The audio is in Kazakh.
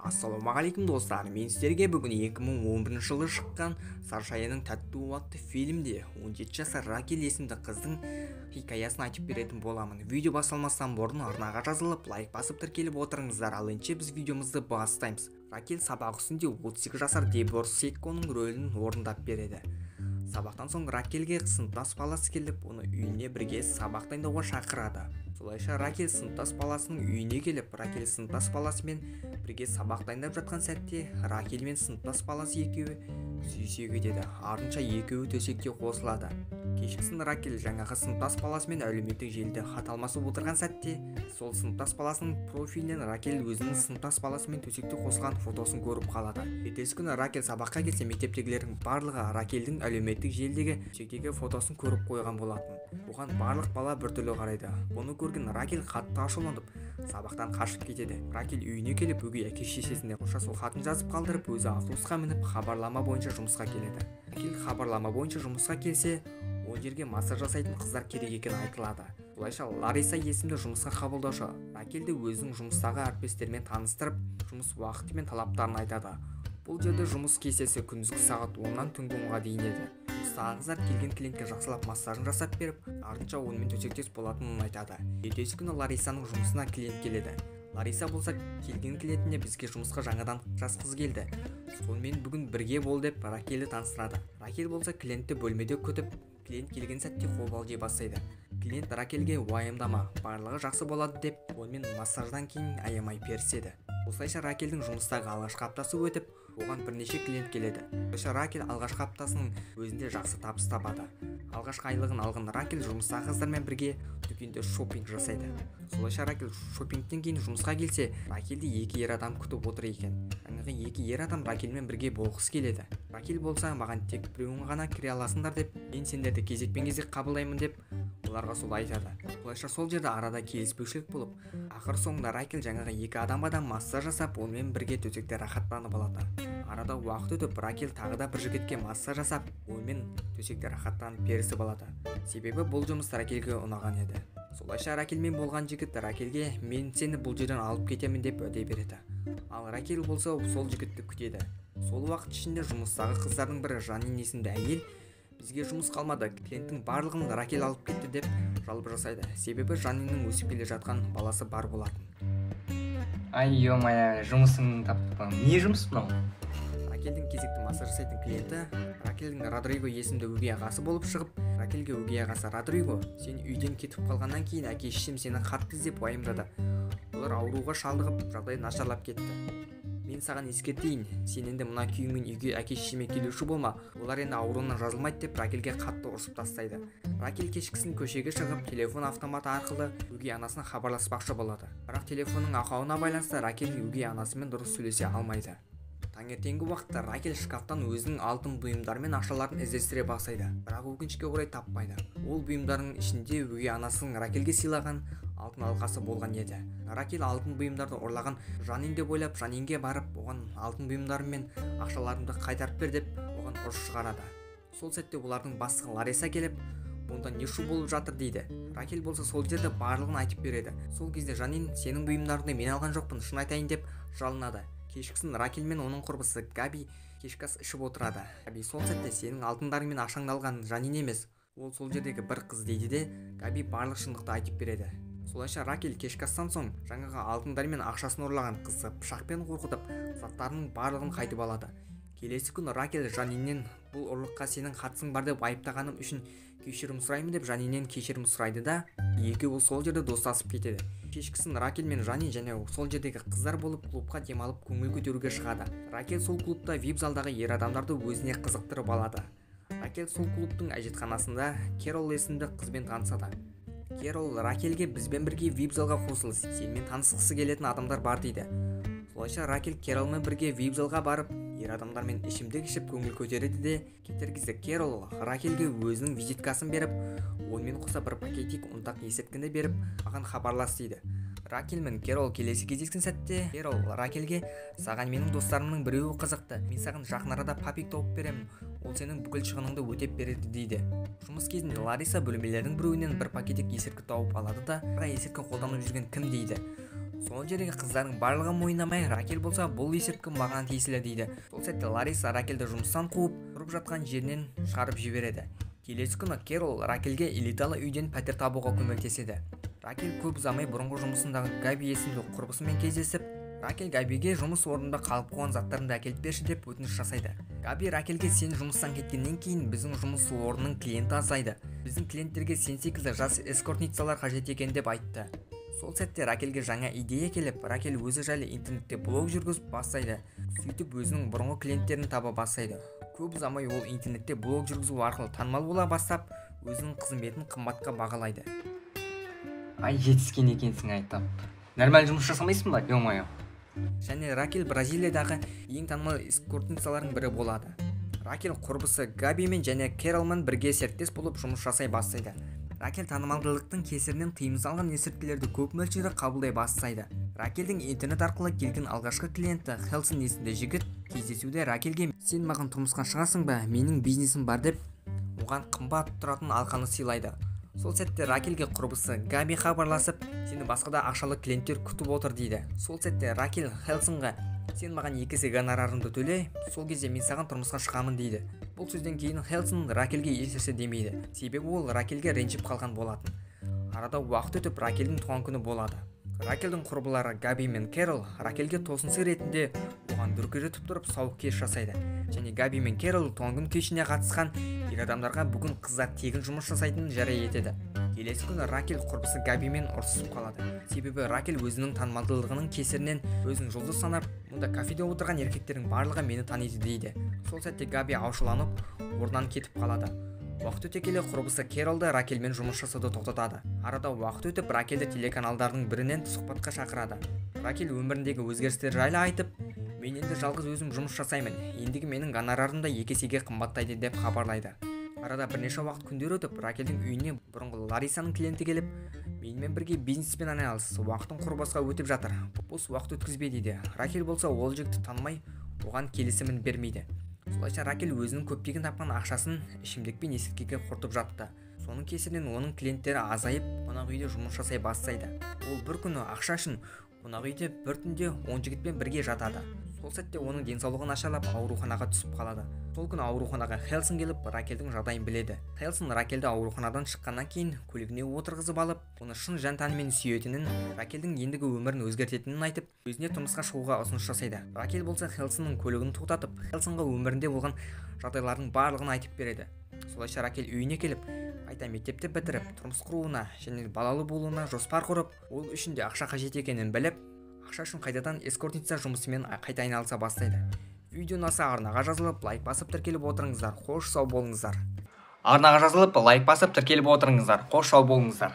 Ассалаумағалейкум достар, мен сіздерге бүгін 2011 жылы шыққан Саршаяның тәтті атты фильмде 17 жасар Ракель есімді қыздың хикаясын айтып беретін боламын. Видео басталмастан бұрын арнаға жазылып, лайк басып тіркеліп отырыңыздар. Ал енді біз видеомызды бастаймыз. Ракель сабақ үстінде 38 жасар Дебор Секконың рөлін орындап береді. Сабақтан соң Ракельге сыныптас баласы келіп, оны үйіне бірге сабақ дайындауға шақырады. Солайша Ракель сыныптас баласының үйіне келіп, Ракель сыныптас баласымен бірге сабақ дайындап жатқан сәтте Ракель мен сыныптас баласы екеуі сүйісе кетеді. Артынша екеуі төсекке қосылады. Кешкісін Ракель жаңағы сыныптас баласымен әлеуметтік желіде хат алмасып отырған сәтте, сол сыныптас баласының профилінен Ракель өзінің сыныптас баласымен төсекте қосылған фотосын көріп қалады. Ertesi күні Ракель сабаққа келсе, мектептегілердің барлығы Ракельдің әлеуметтік желідегі төсектегі фотосын көріп қойған болатын. Оған барлық бала біртүрлі қарайды. Бұны көрген Ракель қатты ашуланып, сабақтан қашып кетеді. Ракель үйіне келіп, өгей әке-шешесіне сол хатын жазып қалдырып, өзі автобусқа мініп, хабарлама бойынша жұмысқа келеді. Ракель хабарлама бойынша жұмысқа келсе, ол жерге массаж жасайтын қыздар керек екені айтылады. Бұлайша Лариса есімді жұмысқа қабылдаушы Ракельді өзінің жұмыстағы әріптестерімен таныстырып, жұмыс уақыты мен талаптарын айтады. Бұл жерде жұмыс кестесі күндізгі сағат 10-нан түнгі 10-ға дейін еді. Жұмыстағы қыздар келген клиентке жақсылап массажын жасап беріп, артынша онымен төсектес болатынын айтады. Ertesi күні Ларисаның жұмысына клиент келеді. Лариса болса, келген клиентіне бізге жұмысқа жаңадан жас қыз келді. Сонымен бүгін бірге бол деп Ракельді таныстырады. Ракель болса, клиентті бөлмеде күтіп, клиент келген сәтте қобалжи бастайды. Клиент Ракельге уайымдама, барлығы жақсы болады деп, онымен массаждан кейін аямай періседі. Осылайша Ракельдің жұмыстағы алғашқы аптасы өтіп, оған бірнеше клиент келеді. Осылайша Ракель алғашқы аптасының өзінде жақсы табыс табады. Алғашқы айлығын алған Ракель жұмыстағы қыздармен бірге дүкенде шопинг жасайды. Солайша Ракель шопингтен кейін жұмысқа келсе, Ракельді екі ер адам күтіп отыр екен. Жаңағы екі ер адам Ракельмен бірге болғысы келеді. Ракель болса, маған тек біреуің ғана кіре аласыңдар деп, мен сендерді кезекпен кезек қабылдаймын деп, оларға солай айтады. Солайша сол жерде арада келіспеушілік болып, ақыр соңында Ракель жаңағы екі адамға да массаж жасап, онымен бірге төсекте рахаттанып алады. Арада уақыт өтіп, Ракель тағы да бір жігітке массаж жасап, онымен төсекте рахаттанып перісіп алады. Себебі бұл жұмыс Ракельге ұнаған еді. Солайша Ракельмен болған жігіт Ракельге мен сені бұл жерден алып кетемін деп уәде береді. Ал Ракель болса сол жігітті күтеді. Сол уақыт ішінде жұмыстағы қыздардың бірі Жанин есімді әйел бізге жұмыс қалмады, клиенттің барлығын Ракель алып кетті деп жалоб жасайды. Себебі Жаниннің өсіп келе жатқан баласы бар болатын. Ай, ё-моё, жұмысын таптым. Не жұмыс мынау? Ракельдің кезекті массаж жасайтын клиенті Ракельдің Родриго есімді өгей ағасы болып шығып, Ракельге өгей ағасы Родриго, сен үйден кетіп қалғаннан кейін әке-шешем сені қатты іздеп уайымдады. Олар ауруға шалдығып, жағдай нашарлап кетті. Мен саған ескертейін, сен енді мына күйіңмен үйге әке-шешеме келуші болма, олар енді ауруынан жазылмайды деп Ракельге қатты ұрсып тастайды. Ракель кешкісін көшеге шығып, телефон автоматы арқылы өгей анасына хабарласпақшы болады. Бірақ телефонның ақауына байланысты Ракель өгей анасымен дұрыс сөйлесе алмайды. Таңертеңгі уақытта Ракель шкафтан өзінің алтын бұйымдары мен ақшаларын іздестіре бастайды, бірақ өкінішке орай таппайды. Ол бұйымдардың ішінде өгей анасының Ракельге сыйлаған алтын алқасы болған еді. Ракель алтын бұйымдарды ұрлаған Жанин деп ойлап, Жанинге барып, оған алтын бұйымдарым мен ақшаларымды қайтарып бер деп, оған ұрыс шығарады. Сол сәтте олардың бастығы Лариса келіп, онда не шу болып жатыр дейді. Ракель болса сол жерде барлығын айтып береді. Сол кезде Жанин, сенің бұйымдарыңды мен алған жоқпын, шын айтайын деп жалынады. Кешкісін Ракель мен оның құрбысы Габи кешкі ас ішіп отырады. Габи сол сәтте сенің алтындарың мен ақшаңды алған Жанин емес, ол сол жердегі бір қыз дейді де, Габи барлық шындықты айтып береді. Солайша Ракель кешкі астан соң жаңағы алтындары мен ақшасын ұрлаған қызды пышақпен қорқытып, заттарының барлығын қайтып алады. Келесі күні Ракель Жаниннен бұл ұрлыққа сенің қатысың бар деп айыптағаным үшін кешірім сұраймын деп Жаниннен кешірім сұрайды да, екеуі сол жерде достасып кетеді. Кешкісін Ракель мен Жанин және сол жердегі қыздар болып клубқа демалып көңіл көтеруге шығады. Ракель сол клубта VIP залдағы ер адамдарды өзіне қызықтырып алады. Ракель сол клубтың әжетханасында Керол есімді қызбен танысады. Керол Ракельге бізбен бірге VIP залға қосыл, сенімен танысқысы келетін адамдар бар дейді. Солайша Ракель Керолмен бірге VIP залға барып, ер адамдармен ішімдік ішіп көңіл көтереді де, кетер кезде Керол Ракельге өзінің визиткасын беріп, онымен қоса бір пакетик ұнтақ есірткіні беріп, маған хабарлас дейді. Ракель мен Керол келесі кездескен сәтте Керол Ракельге, саған менің достарымның біреуі қызықты, мен саған жақын арада папик тауып беремін, ол сенің бүкіл шығыныңды өтеп береді дейді. Жұмыс кезінде Лариса бөлмелердің біреуінен бір пакетик есірткі тауып алады да, есірткі қолданып жүрген кім дейді. Сол жерге қыздардың барлығы мойындамай, Ракель болса бұл есепкі маған тиесілі дейді. Сол сәтте Лариса Ракельді жұмыстан қуып, тұрып жатқан жерінен шығарып жібереді. Келесі күні Керол Ракельге элиталы үйден пәтер табуға көмектеседі. Ракель көп ұзамай бұрынғы жұмысындағы Габи есімді құрбысымен кездесіп, Ракель Габиге жұмыс орнында қалып қойған заттарымды әкеліп берші деп өтініш жасайды. Габи Ракельге сен жұмыстан кеткеннен кейін біздің жұмыс орнының клиенті азайды. Біздің клиенттерге сен секілді жас эскортницалар қажет екен деп айтты. Сол сәтте Ракельге жаңа идея келіп, Ракель өзі жайлы интернетте блог жүргізіп бастайды. Сөйтіп өзінің бұрынғы клиенттерін таба бастайды. Көп ұзамай ол интернетте блог жүргізу арқылы танымал бола бастап, өзінің қызметін қымбатқа бағалайды. Ай, жетіскен екенсің айтап. Нормаль жұмыс жасамайсың ба? Ё-моё. Және Ракель Бразилиядағы ең танымал эскортницалардың бірі болады. Ракель құрбысы Габимен және Керолмен бірге серіктес болып жұмыс жасай бастайды. Ракель танымалдылықтың кесірінен тыйым салған есірткілерді көп мөлшерде қабылдай бастайды. Ракельдің интернет арқылы келген алғашқы клиенті Хелсон есімді жігіт кездесуде Ракельге сен маған тұрмысқа шығасың ба, менің бизнесім бар деп, оған қымбат тұратын алқаны сыйлайды. Сол сәтте Ракельге құрбысы Габи хабарласып, сені басқада ақшалы клиенттер күтіп отыр дейді. Сол сәтте Ракель Хелсонға сен маған 2 есе гонорарымды төле, сол кезде мен саған тұрмысқа шығамын дейді. Бұл сөзден кейін Хелсон Ракельге ешнәрсе демейді, себебі ол Ракельге ренжіп қалған болатын. Арада уақыт өтіп Ракельдің туған күні болады. Ракельдің құрбылары Габи мен Керол Ракельге тосын сый ретінде оған дүркіретіп тұрып сауық кеш жасайды. Және Габи мен Керол туған күн кешіне қатысқан ер адамдарға бүгін қыздар тегін жұмыс жасайтынын жария етеді. Келесі күні Ракель құрбысы Габимен ұрсысып қалады. Себебі Ракель өзінің танымалдылығының кесірінен өзін жұлдыз санап, мұнда кафеде отырған еркектердің барлығы мені таниды дейді. Сол сәтте Габи аушыланып, орнынан кетіп қалады. Уақыт өте келе құрбысы Керолды Ракельмен жұмыс жасауды тоқтатады. Арада уақыт өтіп Ракельді телеканалдардың бірінен сұхбатқа шақырады. Ракель өміріндегі өзгерістер жайлы айтып, мен енді жалғыз өзім жұмыс жасаймын, ендігі менің гонорарым да 2 есеге қымбаттайды деп хабарлайды. Арада бірнеше уақыт күндер өтіп, Ракельдің үйіне бұрынғы Ларисаның клиенті келіп, менімен бірге бизнеспен айналыс, уақытың құрбасқа өтіп жатыр, бос уақыт өткізбе дейді. Ракель болса ол жігітті танымай, оған келісімін бермейді. Солайша Ракель өзінің көптеген тапқан ақшасын ішімдік пен есірткіге құртып жатты. Соның кесірінен оның клиенттері азайып, қонақ үйде жұмыс жасай бастайды. Ол бір күні ақша үшін қонақ үйде бір түнде 10 жігітпен бірге жатады. Сол сәтте оның денсаулығы нашарлап ауруханаға түсіп қалады. Сол күні ауруханаға Хелсон келіп, Ракельдің жағдайын біледі. Хелсон Ракельді ауруханадан шыққаннан кейін көлігіне отырғызып алып, оны шын жан-тәнімен сүйетінін, Ракельдің ендігі өмірін өзгертетінін айтып, өзіне тұрмысқа шығуға ұсыныс жасайды. Ракель болса Хелсонның көлігін тоқтатып, Хелсонға өмірінде болған жағдайлардың барлығын айтып береді. Солайша Ракель үйіне келіп, қайта мектепті бітіріп, тұрмыс құруына және балалы болуына жоспар құрып, ол үшін де ақша қажет екенін біліп, ақша үшін қайтадан эскортница жұмысымен қайта айналыса бастайды. Видео ұнаса арнаға жазылып, лайк басып тіркеліп отырыңыздар. Қош сау болыңыздар. Арнаға жазылып, лайк басып тіркеліп отырыңыздар. Қош сау болыңыздар.